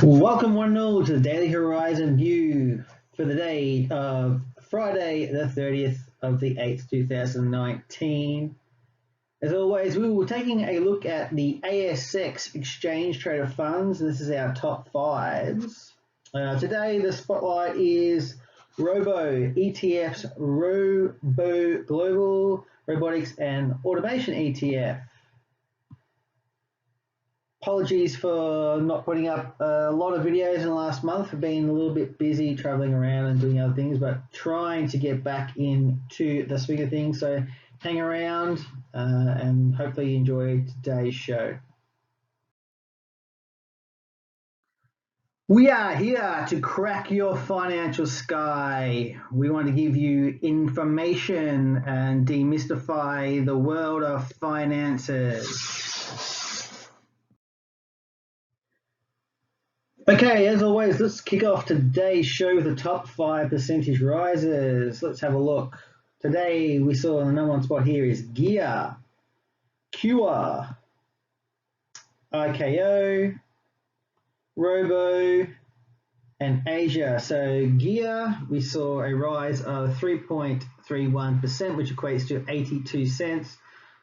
Welcome one and all to the Daily Horizon View for the day of Friday the 30th of the 8th, 2019. As always, we will be taking a look at the ASX exchange traded funds. This is our top 5's. Today the spotlight is ROBO, ETFs, ROBO Global, Robotics and Automation ETF. Apologies for not putting up a lot of videos in the last month. I've been a little bit busy traveling around and doing other things, but trying to get back into the swing of things. So hang around and hopefully you enjoy today's show. We are here to crack your financial sky. We want to give you information and demystify the world of finances. Okay, as always, let's kick off today's show with the top 5 percentage rises. Let's have a look. Today we saw the number one spot here is Gear, QR, IKO, Robo, and Asia. So Gear, we saw a rise of 3.31%, which equates to 82 cents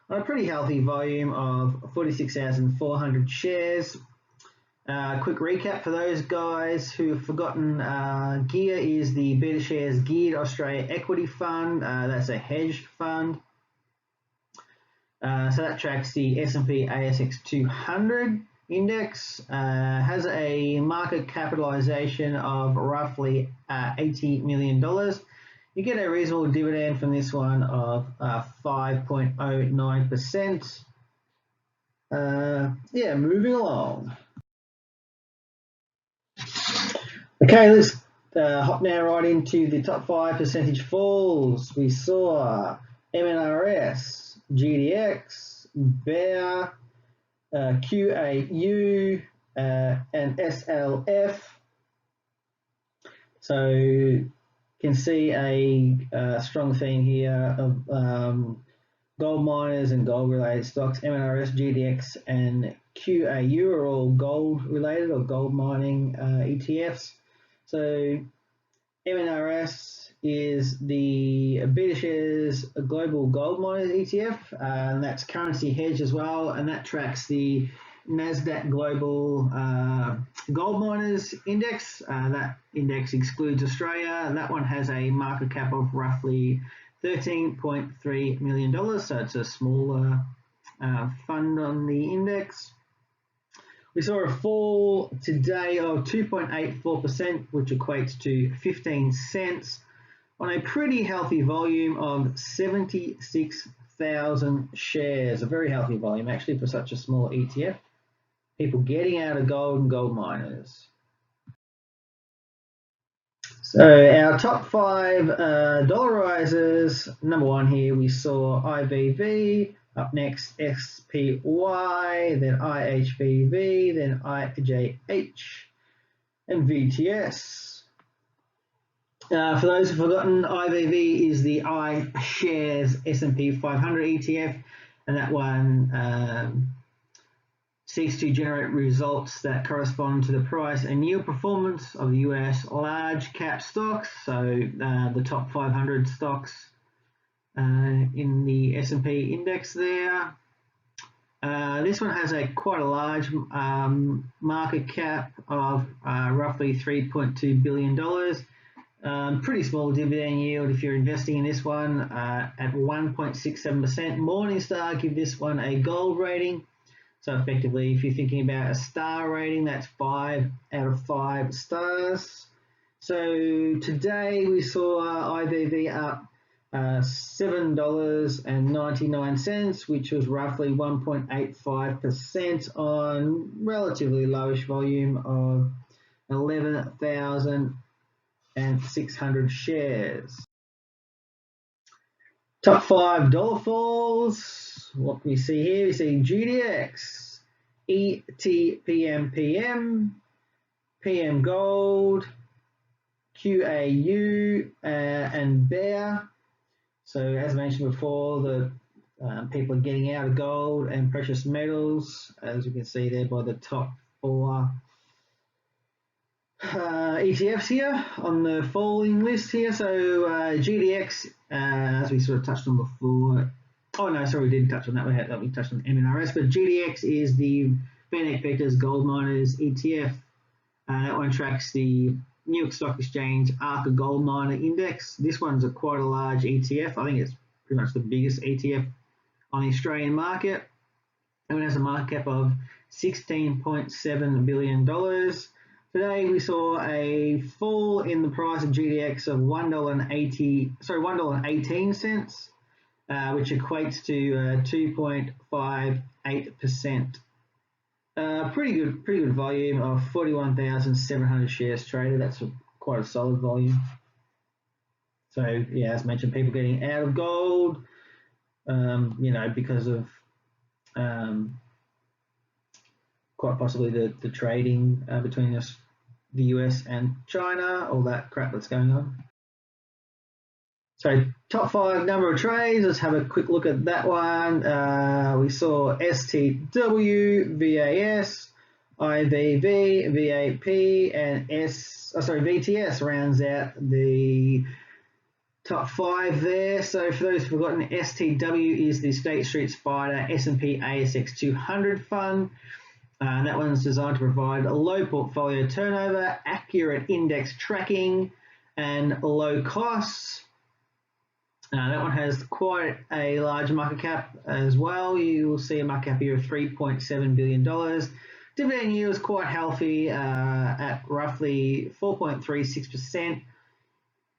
on a pretty healthy volume of 46,400 shares. Quick recap for those guys who have forgotten, Gear is the Beta Shares Geared Australia Equity Fund. That's a hedged fund. So that tracks the S&P ASX 200 index, has a market capitalization of roughly $80 million. You get a reasonable dividend from this one of 5.09%. Yeah, moving along. Okay, let's hop now right into the top 5 percentage falls. We saw MNRS, GDX, Bear, QAU, and SLF. So you can see a strong theme here of gold miners and gold related stocks. MNRS, GDX, and QAU are all gold related or gold mining ETFs. So MNRS is the Beta Shares Global Gold Miners ETF, and that's currency hedged as well, and that tracks the NASDAQ Global Gold Miners Index. That index excludes Australia, and that one has a market cap of roughly $13.3 million, so it's a smaller fund on the index. We saw a fall today of 2.84%, which equates to 15 cents on a pretty healthy volume of 76,000 shares. A very healthy volume, actually, for such a small ETF. People getting out of gold and gold miners. So our top 5 dollarizers. Number 1 here, we saw IVV. Up next, SPY, then IHVV, then IJH, and VTS. For those who've forgotten, IVV is the iShares S&P 500 ETF, and that one seeks to generate results that correspond to the price and yield performance of the US large cap stocks, so the top 500 stocks in the S&P index there. This one has quite a large market cap of roughly $3.2 billion. Pretty small dividend yield if you're investing in this one at 1.67%. Morningstar give this one a gold rating. So effectively, if you're thinking about a star rating, that's 5 out of 5 stars. So today we saw IVV up $7.99, which was roughly 1.85% on relatively lowish volume of 11,600 shares. Top 5 dollar falls. What we see here, we see GDX, ETPMPM, PM Gold, QAU, and Bear. So as mentioned before, the people are getting out of gold and precious metals, as you can see there by the top 4 ETFs here on the following list here. So GDX, as we sort of touched on before. Oh no, sorry, we didn't touch on that. We touched on MNRS, but GDX is the VanEck Vectors Gold Miners ETF. That one tracks the New York Stock Exchange ARCA Gold Miner Index. This one's quite a large ETF. I think it's pretty much the biggest ETF on the Australian market. And it has a market cap of $16.7 billion. Today we saw a fall in the price of GDX of $1.18, which equates to 2.58%. Pretty good volume of 41,700 shares traded. That's quite a solid volume. So yeah, as mentioned, people getting out of gold, because of quite possibly the trading between the US and China, all that crap that's going on. So top 5 number of trades, let's have a quick look at that one. We saw STW, VAS, IVV, VAP, and VTS rounds out the top 5 there. So for those who've forgotten, STW is the State Street Spider S&P ASX 200 fund. That one's designed to provide a low portfolio turnover, accurate index tracking, and low costs. That one has quite a large market cap as well. You will see a market cap here of $3.7 billion. Dividend yield is quite healthy at roughly 4.36%.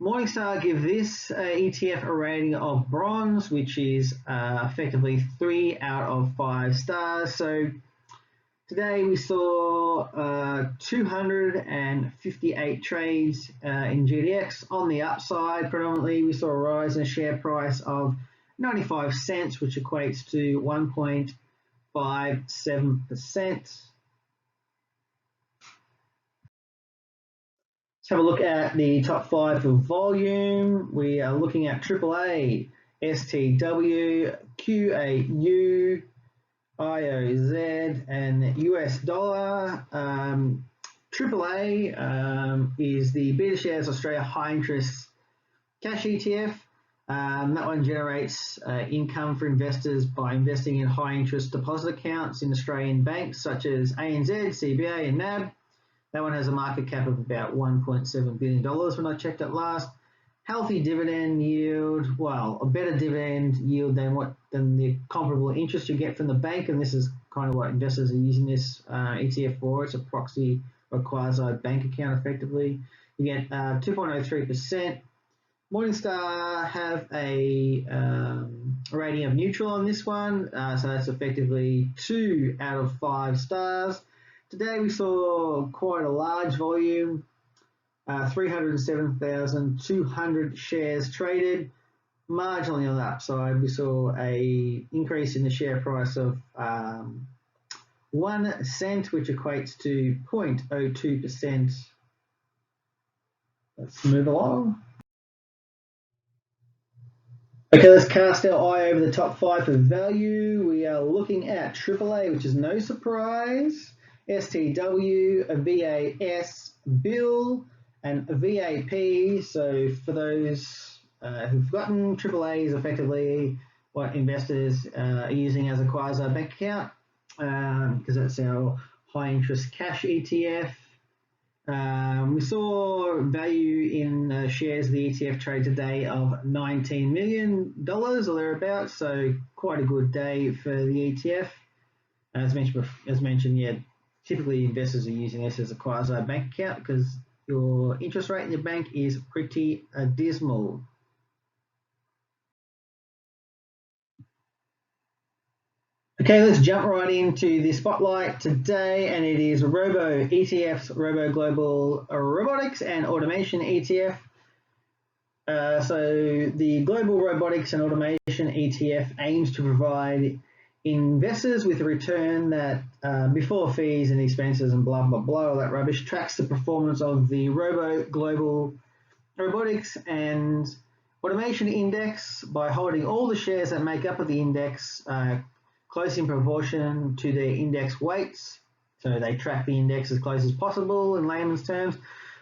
Morningstar give this ETF a rating of bronze, which is effectively 3 out of 5 stars. So today we saw 258 trades in GDX. On the upside, predominantly, we saw a rise in the share price of 95 cents, which equates to 1.57%. Let's have a look at the top 5 for volume. We are looking at AAA, STW, QAU, IOZ, and US dollar. AAA is the BetaShares Australia High Interest Cash ETF. That one generates income for investors by investing in high interest deposit accounts in Australian banks such as ANZ, CBA, and NAB. That one has a market cap of about $1.7 billion when I checked it last. Healthy dividend yield, well, a better dividend yield than the comparable interest you get from the bank, and this is kind of what investors are using this ETF for. It's a proxy or quasi bank account effectively. You get 2.03%. Morningstar have a rating of neutral on this one, so that's effectively 2 out of 5 stars. Today we saw quite a large volume, 307,200 shares traded. Marginally on the upside, we saw a increase in the share price of 1 cent, which equates to 0.02%. Let's move along. Okay, let's cast our eye over the top 5 for value. We are looking at AAA, which is no surprise, STW, VAS, Bill, and VAP. So for those who've forgotten, AAA is effectively what investors are using as a quasi bank account because that's our high interest cash ETF. We saw value in shares of the ETF trade today of $19 million or thereabouts, so quite a good day for the ETF. As mentioned, yeah, typically investors are using this as a quasi bank account because your interest rate in your bank is pretty dismal. Okay, let's jump right into the spotlight today, and it is ROBO ETFs, ROBO Global Robotics and Automation ETF. So the Global Robotics and Automation ETF aims to provide investors with a return that, before fees and expenses and blah, blah, blah, all that rubbish, tracks the performance of the ROBO Global Robotics and Automation Index by holding all the shares that make up of the index close in proportion to their index weights. So they track the index as close as possible in layman's terms.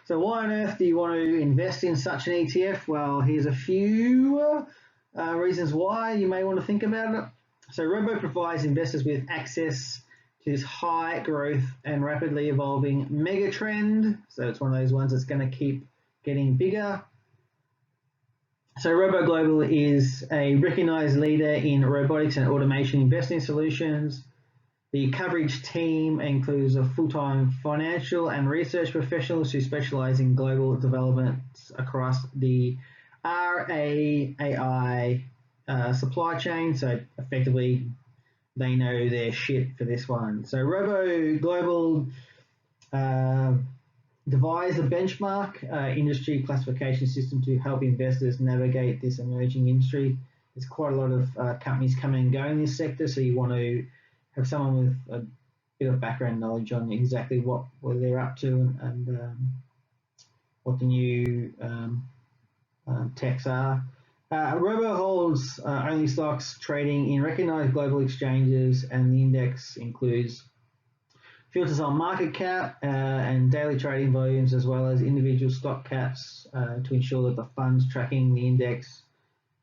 So why on earth do you want to invest in such an ETF? Well, here's a few reasons why you may want to think about it. So Robo provides investors with access to this high growth and rapidly evolving megatrend. So it's one of those ones that's going to keep getting bigger. So Robo Global is a recognized leader in robotics and automation investing solutions. The coverage team includes a full-time financial and research professionals who specialize in global developments across the RAAI supply chain. So effectively, they know their shit for this one. So Robo Global devised a benchmark industry classification system to help investors navigate this emerging industry. There's quite a lot of companies coming and going in this sector, so you want to have someone with a bit of background knowledge on exactly what they're up to and what the new techs are. Robo holds only stocks trading in recognized global exchanges, and the index includes filters on market cap and daily trading volumes, as well as individual stock caps to ensure that the funds tracking the index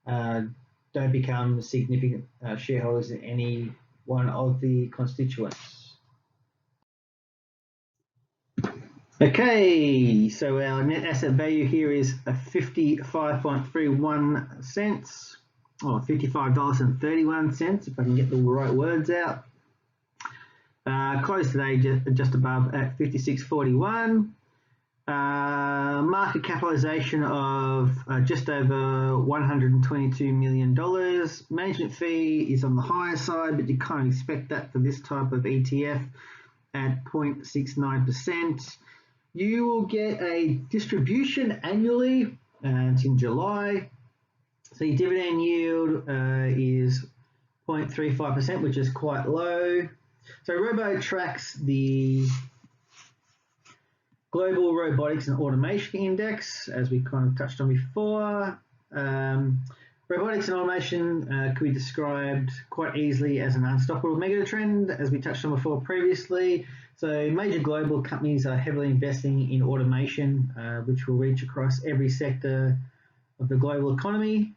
don't become significant shareholders in any one of the constituents. Okay, so our net asset value here is 55.31 cents, or $55.31, if I can get the right words out. Closed today just above at 56.41. Market capitalization of just over $122 million. Management fee is on the higher side, but you can't expect that for this type of ETF at 0.69%. You will get a distribution annually, and it's in July. So your dividend yield is 0.35%, which is quite low. So Robo tracks the Global Robotics and Automation Index, as we kind of touched on before. Robotics and automation could be described quite easily as an unstoppable megatrend, as we touched on before previously. So major global companies are heavily investing in automation, which will reach across every sector of the global economy.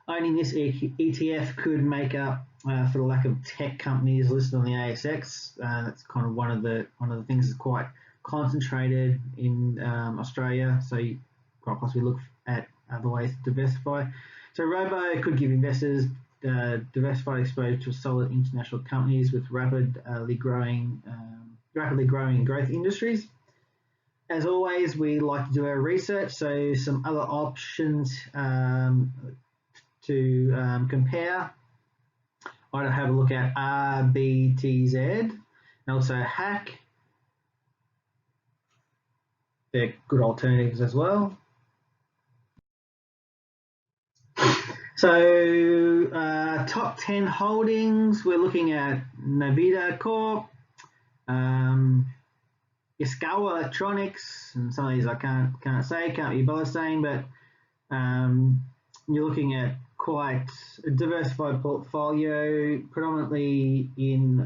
Owning this ETF could make up for the lack of tech companies listed on the ASX. That's kind of one of the things that's quite concentrated in Australia. So you quite possibly look at other ways to diversify. So Robo could give investors diversified exposure to solid international companies with rapidly growing growth industries. As always, we like to do our research. So some other options to compare. I'd have a look at RBTZ and also HACK. They're good alternatives as well. So top 10 holdings, we're looking at Nvidia Corp, Yaskawa Electronics, and some of these I can't be bothered saying, but you're looking at quite a diversified portfolio, predominantly in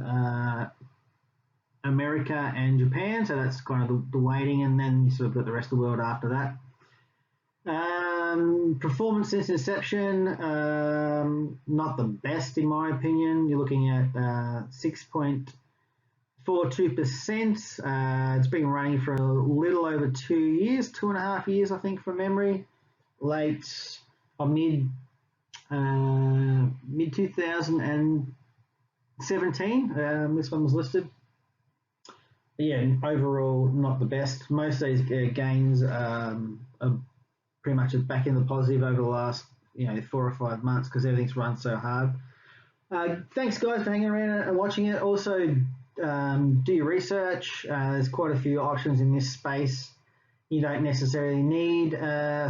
America and Japan, so that's kind of the weighting, and then you sort of got the rest of the world after that. Performance since inception, not the best in my opinion. You're looking at 6.42%. It's been running for a little over 2 years, 2.5 years, I think, from memory. Mid 2017, this one was listed. But yeah, overall not the best. Most of these gains are pretty much back in the positive over the last 4 or 5 months because everything's run so hard. Thanks guys for hanging around and watching it. Also, do your research. There's quite a few options in this space. You don't necessarily need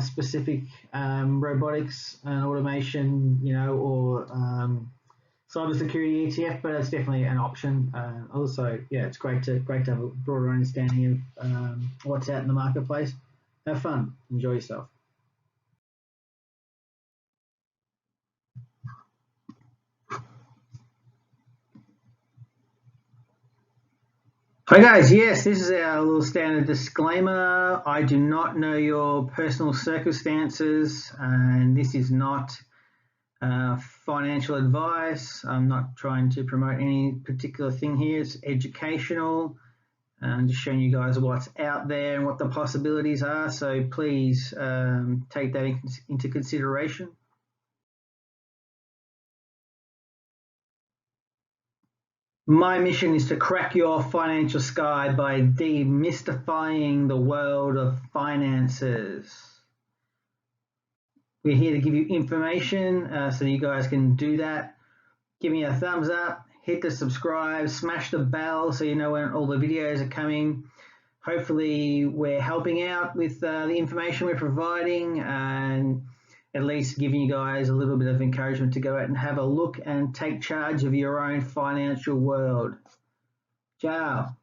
specific robotics and automation, or cybersecurity ETF, but it's definitely an option. Also, yeah, it's great to have a broader understanding of what's out in the marketplace. Have fun, enjoy yourself. Hi guys, yes, this is our little standard disclaimer. I do not know your personal circumstances, and this is not financial advice. I'm not trying to promote any particular thing here. It's educational and just showing you guys what's out there and what the possibilities are. So please take that into consideration. My mission is to crack your financial sky by demystifying the world of finances. We're here to give you information so you guys can do that. Give me a thumbs up, hit the subscribe, smash the bell so you know when all the videos are coming. Hopefully we're helping out with the information we're providing and at least giving you guys a little bit of encouragement to go out and have a look and take charge of your own financial world. Ciao.